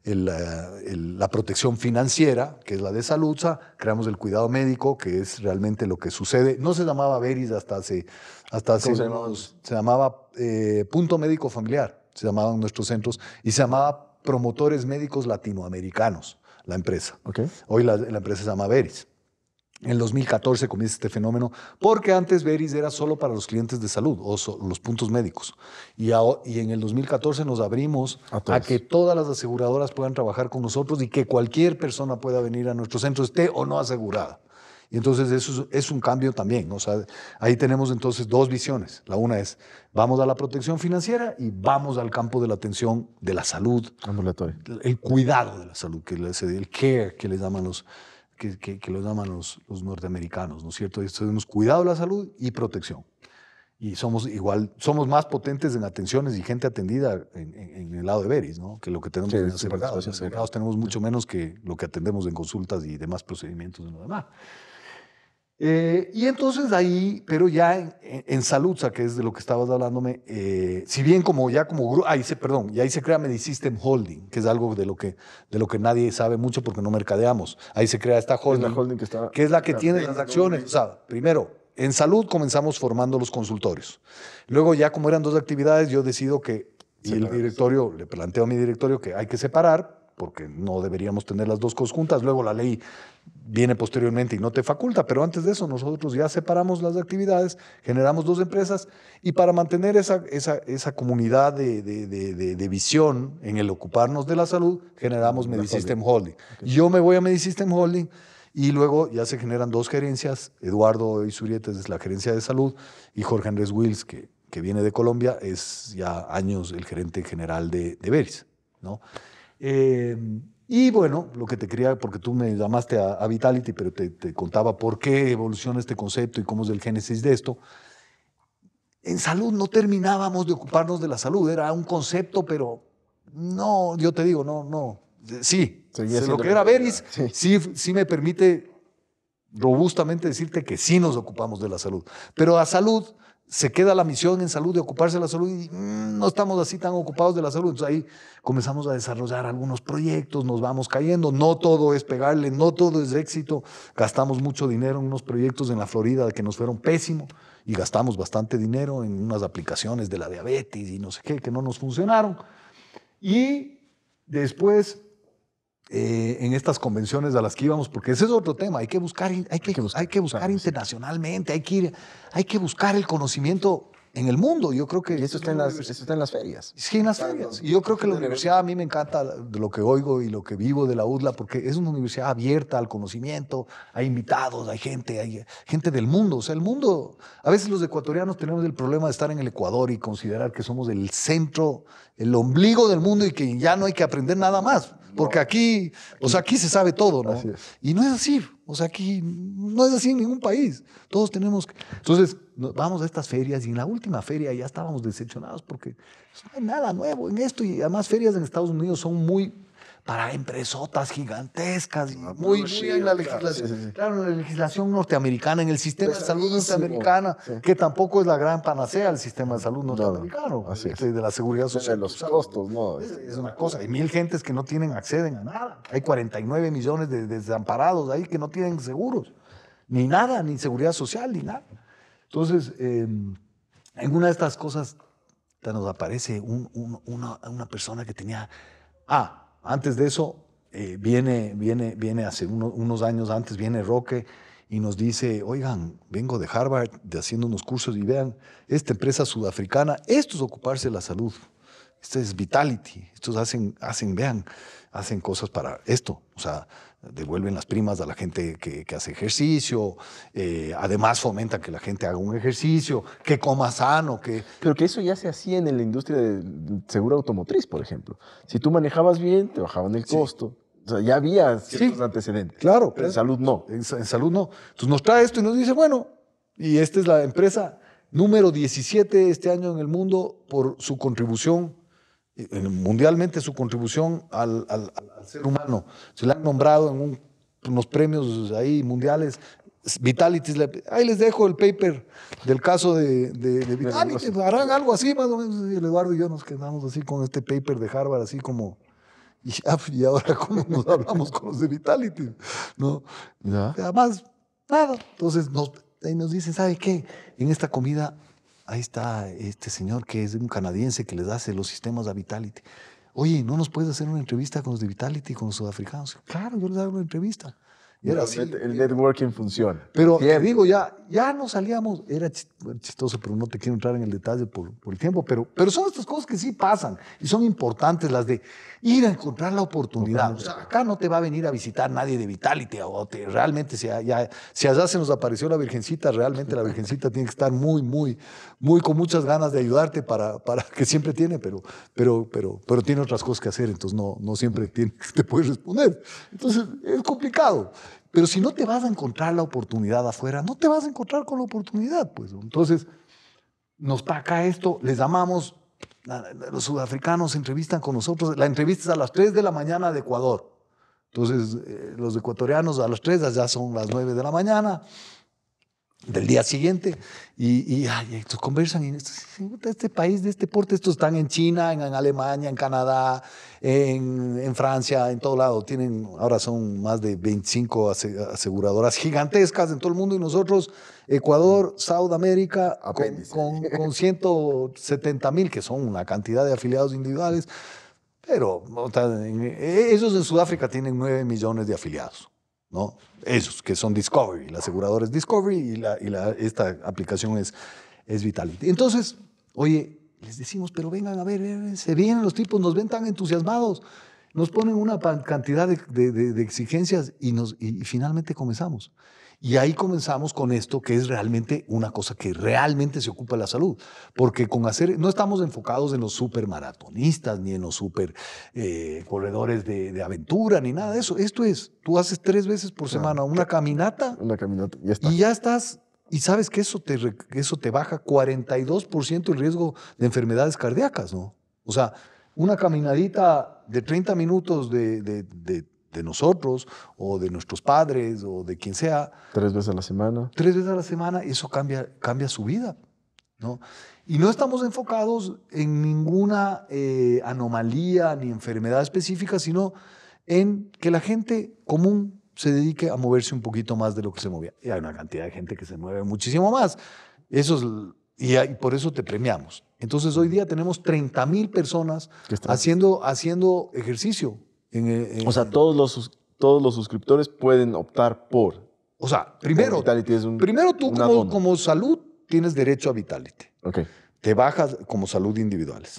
la protección financiera, que es la de salud. Creamos el cuidado médico, que es realmente lo que sucede. No se llamaba Veris hasta hace se llamaba Punto Médico Familiar, se llamaban nuestros centros, y se llamaba Promotores Médicos Latinoamericanos, la empresa. Okay. Hoy la empresa se llama Veris. En el 2014 comienza este fenómeno, porque antes Veris era solo para los clientes de salud o los puntos médicos. Y en el 2014 nos abrimos a que todas las aseguradoras puedan trabajar con nosotros y que cualquier persona pueda venir a nuestro centro, esté o no asegurada. Y entonces eso es un cambio también. O sea, ahí tenemos entonces 2 visiones. La una es, vamos a la protección financiera y vamos al campo de la atención de la salud. Ambulatorio. El cuidado de la salud, el care que les llaman que lo llaman los norteamericanos, ¿no es cierto? Entonces, tenemos cuidado de la salud y protección. Y somos más potentes en atenciones y gente atendida en el lado de Veris, ¿no? Que lo que tenemos en asegurados. En asegurados tenemos mucho menos que lo que atendemos en consultas y demás procedimientos en lo demás. Y entonces ahí, pero ya en Saludza, que es de lo que estabas hablándome, si bien ahí se crea Medisystem Holding, que es algo de lo que nadie sabe mucho porque no mercadeamos. Ahí se crea esta holding, es la holding que es la que tiene las acciones. O sea, primero, en salud comenzamos formando los consultorios. Luego ya como eran 2 actividades, yo decido le planteo a mi directorio que hay que separar, porque no deberíamos tener las 2 cosas juntas. Luego la ley viene posteriormente y no te faculta, pero antes de eso nosotros ya separamos las actividades, generamos 2 empresas, y para mantener esa comunidad de visión en el ocuparnos de la salud, generamos Medisystem Holding. Okay. Yo me voy a Medisystem Holding Y luego ya se generan dos gerencias. Eduardo Isurietes es la gerencia de salud y Jorge Andrés Wills, que viene de Colombia, es ya años el gerente general de Veris, ¿no? Y bueno, lo que te quería, porque tú me llamaste a Vitality, pero te contaba por qué evoluciona este concepto y cómo es el génesis de esto. En salud no terminábamos de ocuparnos de la salud, era un concepto, pero no, yo te digo, no. Sí, lo que era Veris, sí me permite robustamente decirte que sí nos ocupamos de la salud. Pero a salud se queda la misión en salud de ocuparse de la salud y no estamos así tan ocupados de la salud. Entonces ahí comenzamos a desarrollar algunos proyectos, nos vamos cayendo. No todo es pegarle, no todo es éxito. Gastamos mucho dinero en unos proyectos en la Florida que nos fueron pésimos y gastamos bastante dinero en unas aplicaciones de la diabetes y no sé qué, que no nos funcionaron. Y después en estas convenciones a las que íbamos, porque ese es otro tema, hay que buscar internacionalmente, hay que buscar el conocimiento en el mundo. Yo creo que y eso está en las ferias. Sí, en las ferias. Y yo creo que la universidad, a mí me encanta de lo que oigo y lo que vivo de la UDLA, porque es una universidad abierta al conocimiento, hay invitados, hay gente del mundo. O sea, el mundo, a veces los ecuatorianos tenemos el problema de estar en el Ecuador y considerar que somos el centro, el ombligo del mundo y que ya no hay que aprender nada más. Porque aquí se sabe todo, ¿no? Y no es así. O sea, aquí no es así en ningún país. Todos tenemos que... Entonces, vamos a estas ferias y en la última feria ya estábamos decepcionados porque no hay nada nuevo en esto. Y además ferias en Estados Unidos son muy para empresotas gigantescas, muy en la legislación. Claro, en la legislación norteamericana, en el sistema de salud norteamericana, que tampoco es la gran panacea el sistema de salud norteamericano, de la seguridad social. De los costos, ¿no? Es una cosa. Hay 1000 gentes que no acceden a nada. Hay 49 millones de desamparados ahí que no tienen seguros, ni nada, ni seguridad social, ni nada. Entonces, en una de estas cosas nos aparece una persona que tenía... antes de eso, viene hace unos años antes, viene Roque y nos dice, oigan, vengo de Harvard haciendo unos cursos y vean, esta empresa sudafricana, esto es ocuparse de la salud, esto es Vitality, estos hacen cosas para esto, o sea, devuelven las primas a la gente que hace ejercicio, además fomentan que la gente haga un ejercicio, que coma sano. Pero que eso ya se hacía en la industria del seguro automotriz, por ejemplo. Si tú manejabas bien, te bajaban el costo. O sea, ya había ciertos antecedentes. Claro. Pero en salud no. En salud no. Entonces nos trae esto y nos dice, bueno, y esta es la empresa número 17 este año en el mundo por su contribución, mundialmente su contribución al ser humano. Se le han nombrado en unos premios ahí mundiales. Vitality, ahí les dejo el paper del caso de Vitality. Harán algo así más o menos. Y el Eduardo y yo nos quedamos así con este paper de Harvard, así como... Y ahora cómo nos hablamos con los de Vitality, ¿no? Además, nada. Entonces ahí nos dicen, ¿sabe qué? En esta comida, ahí está este señor que es un canadiense que les hace los sistemas a Vitality. Oye, ¿no nos puedes hacer una entrevista con los de Vitality, con los sudafricanos? Claro, yo les hago una entrevista. Y era así, el networking funciona. Pero te digo, ya no salíamos, era chistoso, pero no te quiero entrar en el detalle por el tiempo, pero son estas cosas que sí pasan y son importantes, las de ir a encontrar la oportunidad. O sea, acá no te va a venir a visitar nadie de Vitality, realmente si allá se nos apareció la Virgencita, realmente la Virgencita tiene que estar muy con muchas ganas de ayudarte para que siempre tiene, pero tiene otras cosas que hacer, entonces no siempre te puedes responder. Entonces es complicado. Pero si no te vas a encontrar la oportunidad afuera, no te vas a encontrar con la oportunidad, pues. Entonces, nos está acá esto, les llamamos, los sudafricanos se entrevistan con nosotros, la entrevista es a las 3 de la mañana de Ecuador. Entonces, los ecuatorianos a las 3, ya son las 9 de la mañana del día siguiente, y estos conversan, y este país de este porte, estos están en China, en Alemania, en Canadá, en Francia, en todo lado, ahora son más de 25 aseguradoras gigantescas en todo el mundo, y nosotros, Ecuador, Sudamérica, con 170,000, que son una cantidad de afiliados individuales, pero ellos en Sudáfrica tienen 9 millones de afiliados, ¿no? Esos que son Discovery, la aseguradora es Discovery y esta aplicación es Vitality. Entonces, oye, les decimos, pero vengan a ver, se vienen los tipos, nos ven tan entusiasmados. nos ponen una cantidad de exigencias y finalmente comenzamos. Y ahí comenzamos con esto, que es realmente una cosa que realmente se ocupa de la salud. Porque no estamos enfocados en los supermaratonistas, ni en los corredores de aventura, ni nada de eso. Tú haces 3 veces por semana una caminata. Una caminata, ya está. Y ya estás, y sabes que eso te baja 42% el riesgo de enfermedades cardíacas, ¿no? O sea, una caminadita de 30 minutos de nosotros o de nuestros padres o de quien sea. 3 veces a la semana. 3 veces a la semana, eso cambia su vida, ¿no? Y no estamos enfocados en ninguna anomalía ni enfermedad específica, sino en que la gente común se dedique a moverse un poquito más de lo que se movía. Y hay una cantidad de gente que se mueve muchísimo más. Y por eso te premiamos. Entonces, hoy día tenemos 30,000 personas haciendo ejercicio. O sea, todos los suscriptores pueden optar por. O sea, primero tú como salud tienes derecho a Vitality. Okay. Te bajas como salud individuales.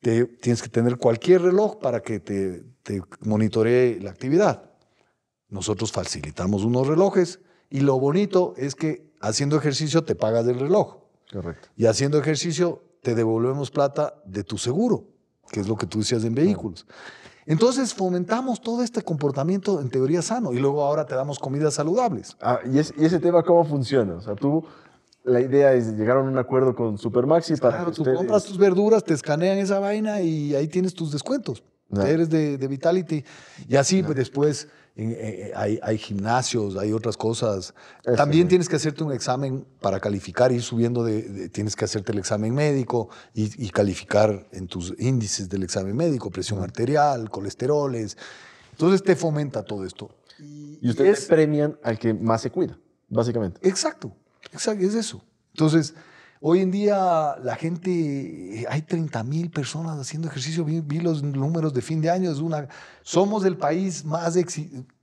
Tienes que tener cualquier reloj para que te monitoree la actividad. Nosotros facilitamos unos relojes y lo bonito es que haciendo ejercicio te pagas del reloj. Correcto. Y haciendo ejercicio te devolvemos plata de tu seguro, que es lo que tú decías en vehículos. Entonces fomentamos todo este comportamiento en teoría sano y luego ahora te damos comidas saludables. ¿Y ese tema cómo funciona? O sea, la idea es llegar a un acuerdo con Supermaxi para Claro, que tú ustedes... compras tus verduras, te escanean esa vaina y ahí tienes tus descuentos. Eres de Vitality. Y así pues, después hay gimnasios, hay otras cosas. También tienes que hacerte un examen para calificar, ir subiendo tienes que hacerte el examen médico y calificar en tus índices del examen médico, presión arterial, colesteroles. Entonces te fomenta todo esto. Y ustedes premian al que más se cuida, básicamente. Exacto, es eso. Entonces, hoy en día la gente, hay 30,000 personas haciendo ejercicio. Vi los números de fin de año. Somos el país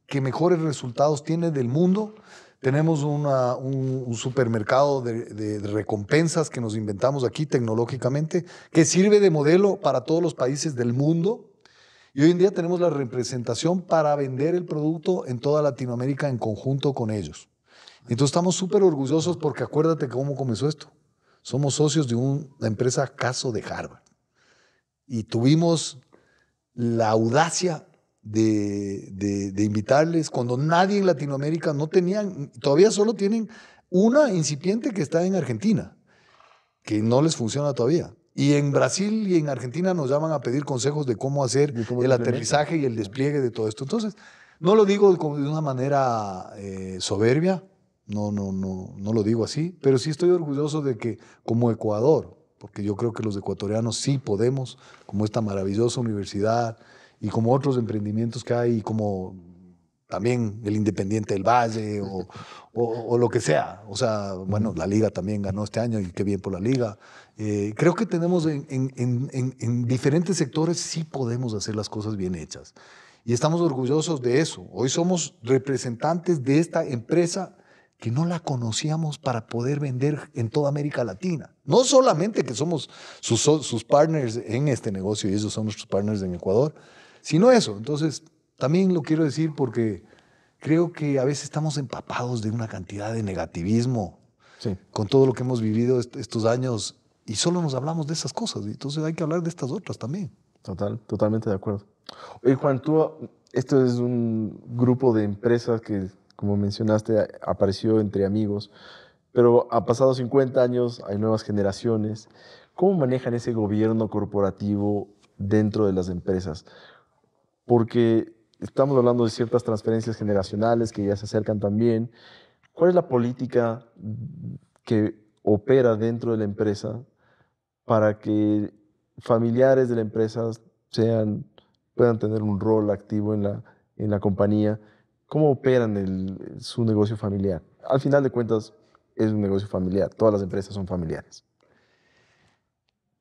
que mejores resultados tiene del mundo. Tenemos un supermercado de recompensas que nos inventamos aquí tecnológicamente, que sirve de modelo para todos los países del mundo. Y hoy en día tenemos la representación para vender el producto en toda Latinoamérica en conjunto con ellos. Entonces estamos súper orgullosos porque acuérdate cómo comenzó esto. Somos socios de una empresa Caso de Harvard y tuvimos la audacia de invitarles cuando nadie en Latinoamérica no tenían, todavía solo tienen una incipiente que está en Argentina, que no les funciona todavía. Y en Brasil y en Argentina nos llaman a pedir consejos de cómo hacer el aterrizaje y el despliegue de todo esto. Entonces, no lo digo de una manera soberbia, no lo digo así, pero sí estoy orgulloso de que como Ecuador, porque yo creo que los ecuatorianos sí podemos, como esta maravillosa universidad y como otros emprendimientos que hay, como también el Independiente del Valle o lo que sea. O sea, bueno, la Liga también ganó este año y qué bien por la Liga. Creo que tenemos en diferentes sectores sí podemos hacer las cosas bien hechas. Y estamos orgullosos de eso. Hoy somos representantes de esta empresa que no la conocíamos para poder vender en toda América Latina. No solamente que somos sus partners en este negocio y ellos son nuestros partners en Ecuador, sino eso. Entonces, también lo quiero decir porque creo que a veces estamos empapados de una cantidad de negativismo con todo lo que hemos vivido estos años y solo nos hablamos de esas cosas. Entonces hay que hablar de estas otras también. Totalmente de acuerdo. Oye, Juan, esto es un grupo de empresas que, como mencionaste, apareció entre amigos, pero han pasado 50 años, hay nuevas generaciones. ¿Cómo manejan ese gobierno corporativo dentro de las empresas? Porque estamos hablando de ciertas transferencias generacionales que ya se acercan también. ¿Cuál es la política que opera dentro de la empresa para que familiares de la empresa puedan tener un rol activo en la compañía? ¿Cómo operan su negocio familiar? Al final de cuentas, es un negocio familiar. Todas las empresas son familiares.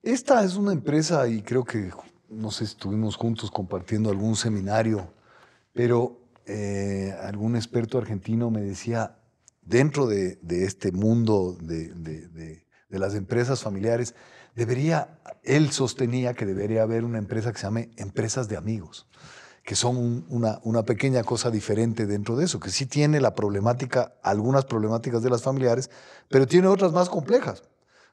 Esta es una empresa y creo que, no sé si estuvimos juntos compartiendo algún seminario, pero algún experto argentino me decía, dentro de este mundo de de las empresas familiares, él sostenía que debería haber una empresa que se llame empresas de amigos, que son una pequeña cosa diferente dentro de eso, que sí tiene la problemática, algunas problemáticas de las familiares, pero tiene otras más complejas,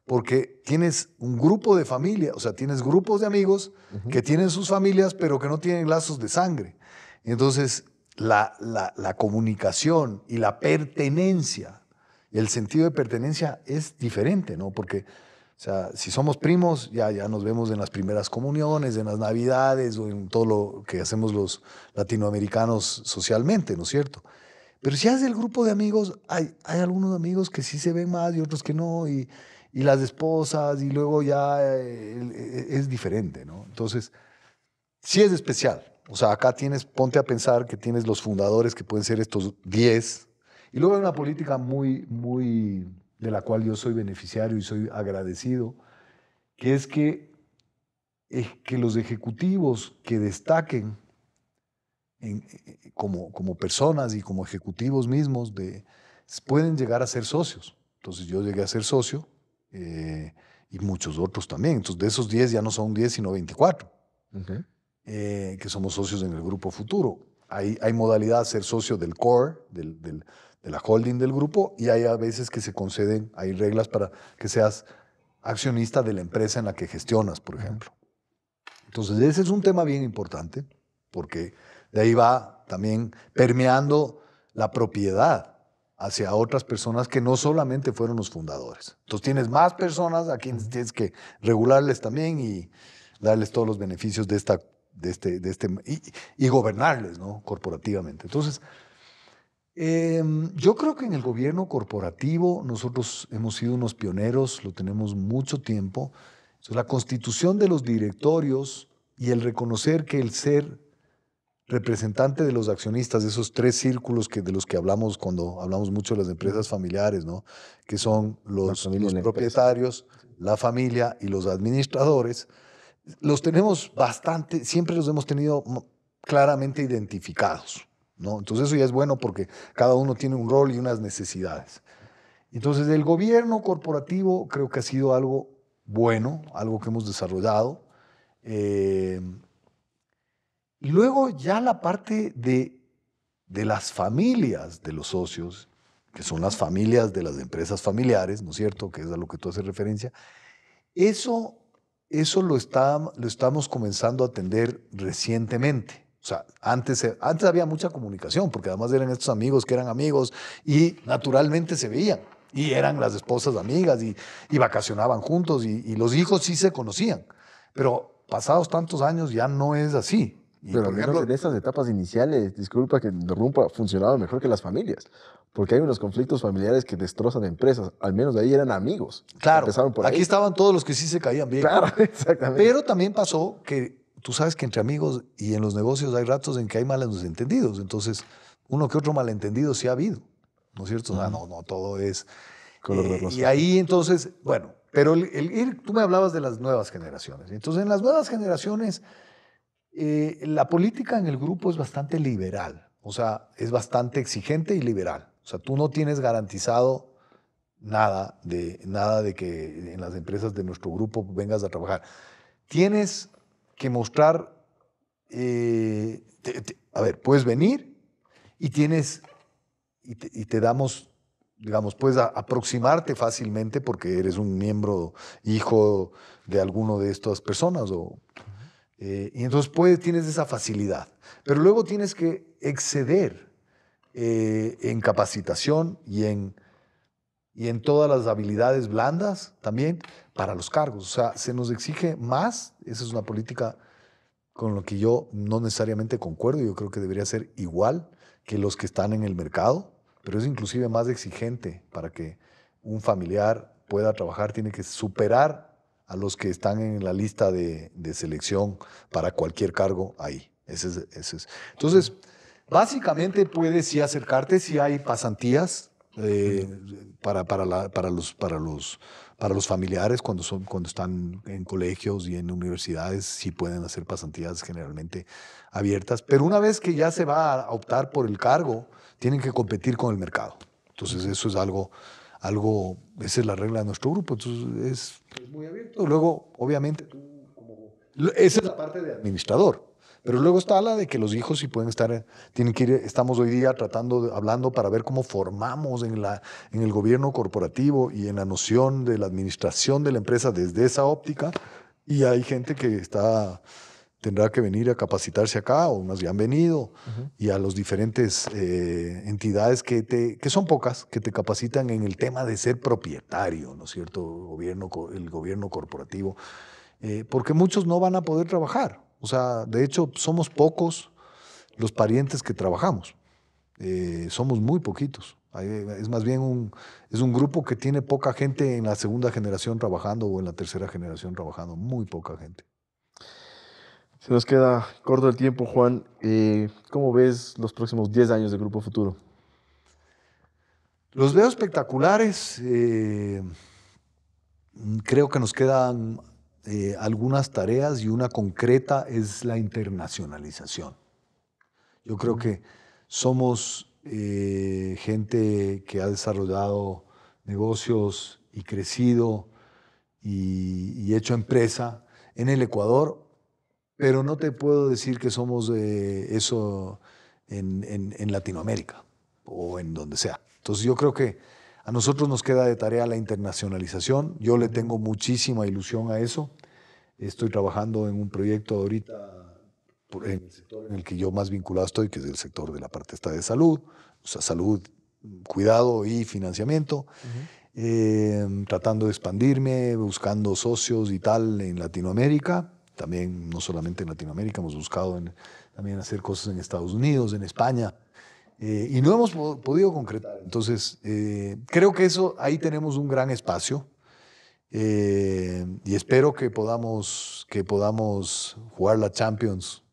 porque tienes un grupo de familia, o sea, tienes grupos de amigos que tienen sus familias, pero que no tienen lazos de sangre. Entonces, la comunicación y la pertenencia, el sentido de pertenencia es diferente, ¿no? Porque, o sea, si somos primos, ya nos vemos en las primeras comuniones, en las Navidades o en todo lo que hacemos los latinoamericanos socialmente, ¿no es cierto? Pero si haces el grupo de amigos, hay algunos amigos que sí se ven más y otros que no, y las esposas, y luego ya es diferente, ¿no? Entonces, sí es especial. O sea, acá ponte a pensar que tienes los fundadores que pueden ser estos 10, y luego hay una política muy de la cual yo soy beneficiario y soy agradecido, que es que los ejecutivos que destaquen como personas y como ejecutivos mismos pueden llegar a ser socios. Entonces yo llegué a ser socio y muchos otros también. Entonces de esos 10 ya no son 10 sino 24. Que somos socios en el Grupo Futuro. Hay modalidad de ser socio del core, de la holding del grupo, y hay a veces que se conceden, hay reglas para que seas accionista de la empresa en la que gestionas, por ejemplo. Entonces ese es un tema bien importante, porque de ahí va también permeando la propiedad hacia otras personas que no solamente fueron los fundadores. Entonces tienes más personas a quienes tienes que regularles también y darles todos los beneficios y gobernarles, ¿no? Corporativamente. Entonces, yo creo que en el gobierno corporativo nosotros hemos sido unos pioneros, lo tenemos mucho tiempo. Entonces, la constitución de los directorios y el reconocer que el ser representante de los accionistas, de esos 3 círculos de los que hablamos cuando hablamos mucho de las empresas familiares, ¿no? Que son los propietarios, la familia y los administradores, los tenemos siempre los hemos tenido claramente identificados, ¿no? Entonces eso ya es bueno porque cada uno tiene un rol y unas necesidades. Entonces el gobierno corporativo creo que ha sido algo bueno, algo que hemos desarrollado. Y luego ya la parte de las familias de los socios, que son las familias de las empresas familiares, ¿no es cierto?, que es a lo que tú haces referencia. Eso lo estamos comenzando a atender recientemente. O sea, antes había mucha comunicación, porque además eran estos amigos que eran amigos y naturalmente se veían. Y eran las esposas amigas y vacacionaban juntos y los hijos sí se conocían. Pero pasados tantos años ya no es así. Pero al menos en esas etapas iniciales, disculpa que interrumpa, funcionaba mejor que las familias. Porque hay unos conflictos familiares que destrozan empresas. Al menos de ahí eran amigos. Claro, empezaron por aquí ahí. estaban todos los que sí se caían bien. Claro, exactamente. Pero también pasó que tú sabes que entre amigos y en los negocios hay ratos en que hay malos entendidos. Entonces, uno que otro malentendido sí ha habido, ¿no es cierto? No todo es... Color de rosa. Y ahí entonces, bueno, pero tú me hablabas de las nuevas generaciones. Entonces, en las nuevas generaciones, la política en el grupo es bastante liberal. O sea, es bastante exigente y liberal. O sea, tú no tienes garantizado nada de que en las empresas de nuestro grupo vengas a trabajar. Tienes que mostrar, a ver, puedes venir y te damos, digamos, puedes aproximarte fácilmente porque eres un miembro, hijo de alguno de estas personas y entonces tienes esa facilidad. Pero luego tienes que exceder en capacitación y en todas las habilidades blandas también para los cargos. O sea, se nos exige más. Esa es una política con lo que yo no necesariamente concuerdo. Yo creo que debería ser igual que los que están en el mercado, pero es inclusive más exigente para que un familiar pueda trabajar. Tiene que superar a los que están en la lista de selección para cualquier cargo ahí. Ese es. Entonces, básicamente puedes sí acercarte, si hay pasantías para los familiares cuando están en colegios y en universidades, sí pueden hacer pasantías generalmente abiertas, pero una vez que ya se va a optar por el cargo, tienen que competir con el mercado. Entonces eso es algo esa es la regla de nuestro grupo, entonces es muy abierto. Luego, obviamente, esa es la parte de administrador. Pero luego está la de que los hijos sí pueden estar, tienen que ir, estamos hoy día hablando para ver cómo formamos en el gobierno corporativo y en la noción de la administración de la empresa desde esa óptica. Y hay gente que tendrá que venir a capacitarse acá, o más ya han venido, y a los diferentes entidades que son pocas, que te capacitan en el tema de ser propietario, ¿no es cierto? El gobierno corporativo, porque muchos no van a poder trabajar. O sea, de hecho, somos pocos los parientes que trabajamos. Somos muy poquitos. Es más bien es un grupo que tiene poca gente en la segunda generación trabajando o en la tercera generación trabajando. Muy poca gente. Se nos queda corto el tiempo, Juan. ¿Cómo ves los próximos 10 años de Grupo Futuro? Los veo espectaculares. Creo que nos quedan algunas tareas y una concreta es la internacionalización. Yo creo que somos gente que ha desarrollado negocios y crecido y hecho empresa en el Ecuador, pero no te puedo decir que somos eso en Latinoamérica o en donde sea. Entonces yo creo que a nosotros nos queda de tarea la internacionalización. Yo le tengo muchísima ilusión a eso. Estoy trabajando en un proyecto ahorita en el sector en el que yo más vinculado estoy, que es el sector de la parte esta de salud, o sea, salud, cuidado y financiamiento, tratando de expandirme, buscando socios y tal en Latinoamérica, también no solamente en Latinoamérica, hemos buscado también hacer cosas en Estados Unidos, en España, y no hemos podido concretar. Entonces, creo que ahí tenemos un gran espacio. Y espero que podamos jugar la Champions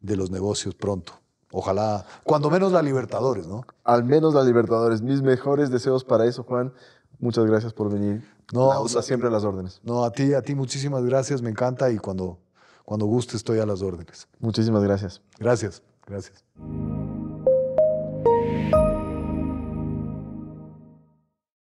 de los negocios pronto. Ojalá, cuando menos la Libertadores, ¿no? Al menos la Libertadores. Mis mejores deseos para eso, Juan. Muchas gracias por venir. No, Siempre a las órdenes. No, a ti muchísimas gracias, me encanta y cuando guste estoy a las órdenes. Muchísimas gracias. Gracias.